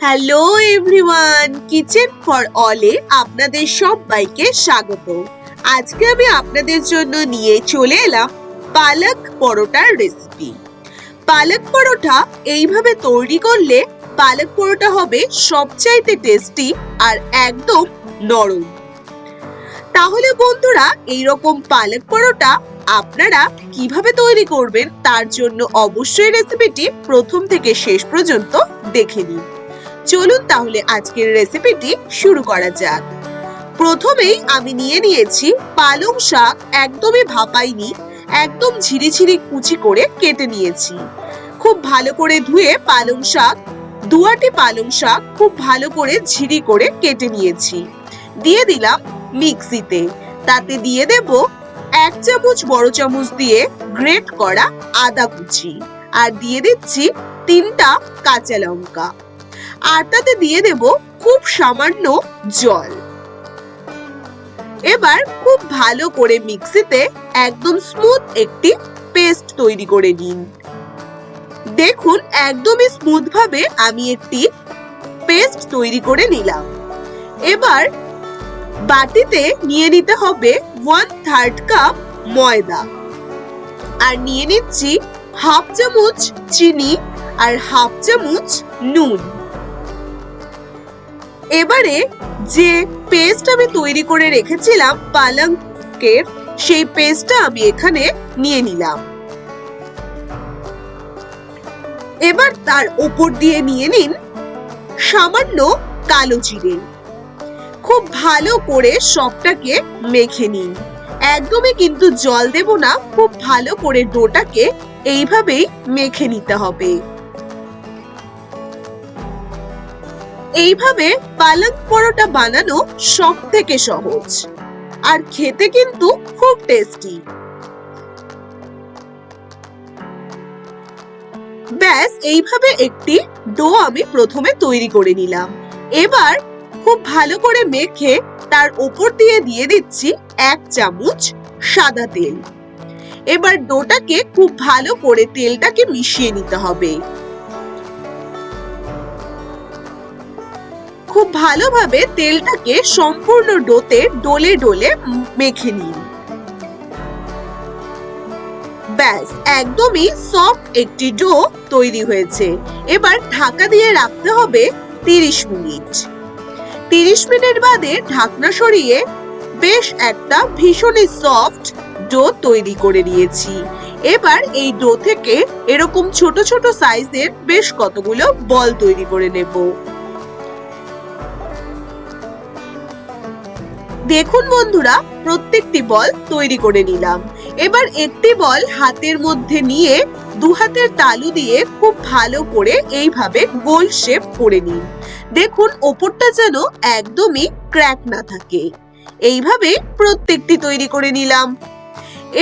Hello everyone, kitchen for অলে আপনাদের সবাইকে স্বাগত। আজকে আমি আপনাদের জন্য নিয়ে চলে এলাম পালক পরোটার রেসিপি। পালক পরোটা এইভাবে তৈরি করলে পালক পরোটা হবে সবচাইতে টেস্টি আর একদম নরম। তাহলে বন্ধুরা, এইরকম পালক পরোটা আপনারা কিভাবে তৈরি করবেন তার জন্য অবশ্যই রেসিপিটি প্রথম থেকে শেষ পর্যন্ত দেখে নিন। চলুন তাহলে আজকের রেসিপিটি শুরু করা যাক। প্রথমেই আমি নিয়ে নিয়েছি পালং শাক, একদমই ভাপাইনি, একদম ঝিরিঝিরি কুচি করে কেটে নিয়েছি। খুব ভালো করে ধুয়ে পালং শাক, দুয়াটি পালং শাক খুব ভালো করে ঝিরি করে কেটে নিয়েছি। দিয়ে দিলাম মিক্সিতে, তাতে দিয়ে দেব 1 চামচ বড় চামচ দিয়ে গ্রেট করা আদা কুচি, আর দিয়ে দিচ্ছি 3টা কাঁচা লঙ্কা, আর তাতে দিয়ে দেব খুব সামান্য জল। এবার খুব ভালো করে মিক্সিতে একদম স্মুথ একটি পেস্ট তৈরি করে নিন। দেখুন, একদমই স্মুথ ভাবে আমি একটি পেস্ট তৈরি করে নিলাম। এবার বাটিতে নিয়ে নিতে হবে 1/3 কাপ ময়দা, আর নিয়ে নিচ্ছি হাফ চামচ চিনি আর হাফ চামচ নুন। এবারে যে পেস্ট আমি তৈরি করে রেখেছিলাম পালকের, সেই পেস্টটা আমি এখানে নিয়ে নিলাম। এবার তার উপর দিয়ে নিয়ে নিন সামান্য কালো জিরে। খুব ভালো করে সবটাকে মেখে নিন, একদমই কিন্তু জল দেব না, খুব ভালো করে ডোটাকে এইভাবেই মেখে নিতে হবে। এইভাবে পালক পরোটা বানানো সব থেকে সহজ, আর খেতে কিন্তু খুব টেস্টি। ব্যাস, এইভাবে একটি ডো আমি প্রথমে তৈরি করে নিলাম। এবার খুব ভালো করে মেখে তার উপর দিয়ে দিয়ে দিচ্ছি 1 চামচ সাদা তেল। এবার ডোটাকে খুব ভালো করে তেলটাকে মিশিয়ে নিতে হবে। খুব ভালোভাবে তেলটাকে সম্পূর্ণ ডোতে ডলে ডলে মেখে নিন। ব্যাস, একদমই সফট একটি ডো তৈরি হয়েছে। এবার ঢাকা দিয়ে রাখতে হবে 30 মিনিট। 30 মিনিট বাদে ঢাকনা সরিয়ে বেশ একটা ভীষণই সফট ডো তৈরি করে নিয়েছি। এবার এই ডো থেকে এরকম ছোট ছোট সাইজের বেশ কতগুলো বল তৈরি করে নেব। দেখুন বন্ধুরা, প্রত্যেকটি বল তৈরি করে নিলাম। এবার একটি বল হাতের মধ্যে নিয়ে 2 হাতের তালু দিয়ে খুব ভালো করে এইভাবে গোল শেপ করে নিন। দেখুন, ওপরটা যেন একদমই ক্র্যাক না থাকে। এইভাবে প্রত্যেকটি তৈরি করে নিলাম।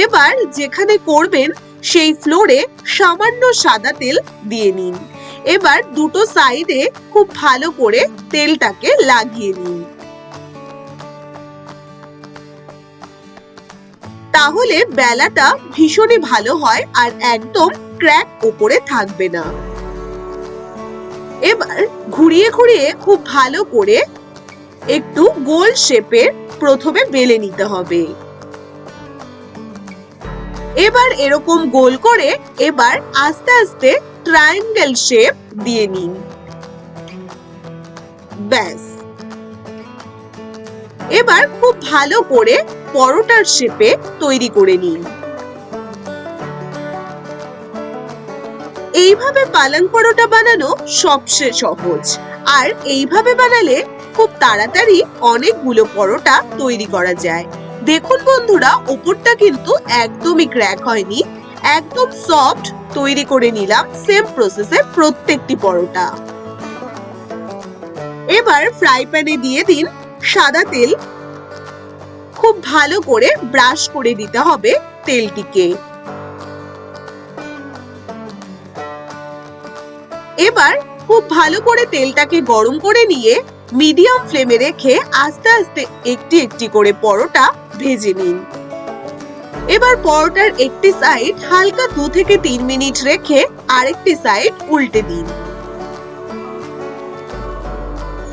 এবার যেখানে করবেন সেই ফ্লোরে সামান্য সাদা তেল দিয়ে নিন। এবার দুটো সাইডে খুব ভালো করে তেলটাকে লাগিয়ে নিন, তাহলে বেলাটা ভীষণই ভালো হয় আর একদম ক্র্যাক উপরে থাকবে না। এবার ঘুরিয়ে ঘুরিয়ে খুব ভালো করে একটু গোল শেপের প্রথমে বেলে নিতে হবে। এবার এরকম গোল করে এবার আস্তে আস্তে ট্রায়াঙ্গেল শেপ দিয়ে নিন। ব্যাস, এবার খুব ভালো করে পরোটার শেপে তৈরি করে নিন। এইভাবে পালং পরোটা বানানো সবচেয়ে সহজ, আর এইভাবে বানালে খুব তাড়াতাড়ি অনেকগুলো পরোটা তৈরি করা যায়। দেখুন বন্ধুরা, উপরটা কিন্তু একদমই ক্র্যাক হয়নি, একদম সফট তৈরি করে নিলাম সেম প্রসেসে প্রত্যেকটি পরোটা। এবার ফ্রাই প্যানে দিয়ে দিন সাদা তেল। খুব ভালো করে ব্রাশ করে দিতে হবে তেলটিকে। এবার খুব ভালো করে তেলটাকে গরম করে নিয়ে মিডিয়াম ফ্লেমে রেখে আস্তে আস্তে একটি একটি করে পরোটা ভেজে নিন। এবার পরোটার একটি সাইড হালকা 2 থেকে 3 মিনিট রেখে আরেকটি সাইড উল্টে দিন।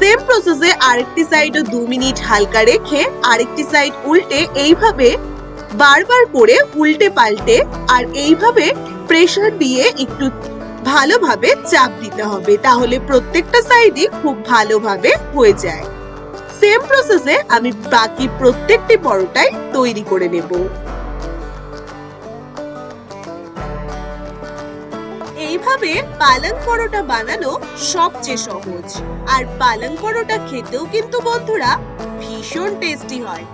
সেম প্রসেসে আরেকটি সাইডও 2 মিনিট হালকা রেখে আরেকটি সাইড উল্টে এইভাবে বারবার করে উল্টে পাল্টে আর এইভাবে প্রেসার দিয়ে একটু ভালোভাবে চাপ দিতে হবে, তাহলে প্রত্যেকটা সাইডই খুব ভালোভাবে হয়ে যায়। সেম প্রসেসে আমি বাকি প্রত্যেকটি পরোটাই তৈরি করে নেব। এইভাবে পালং পরোটা বানানো সবচেয়ে সহজ, আর পালং পরোটা খেতেও কিন্তু বন্ধুরা ভীষণ টেস্টি হয়।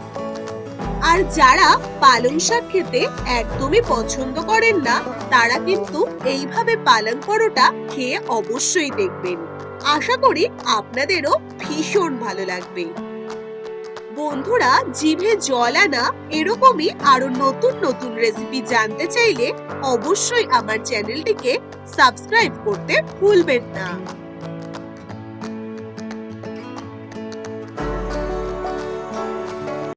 আর যারা পালং শাক খেতে একদমই পছন্দ করেন না তারা কিন্তু এইভাবে পালং পরোটা খেয়ে অবশ্যই দেখবেন। আশা করি আপনাদেরও ভীষণ ভালো লাগবে। বন্ধুরা, জিভে জল আনা এরকমই আরো নতুন নতুন রেসিপি জানতে চাইলে অবশ্যই আমার চ্যানেলটিকে সাবস্ক্রাইব করতে ভুলবেন না।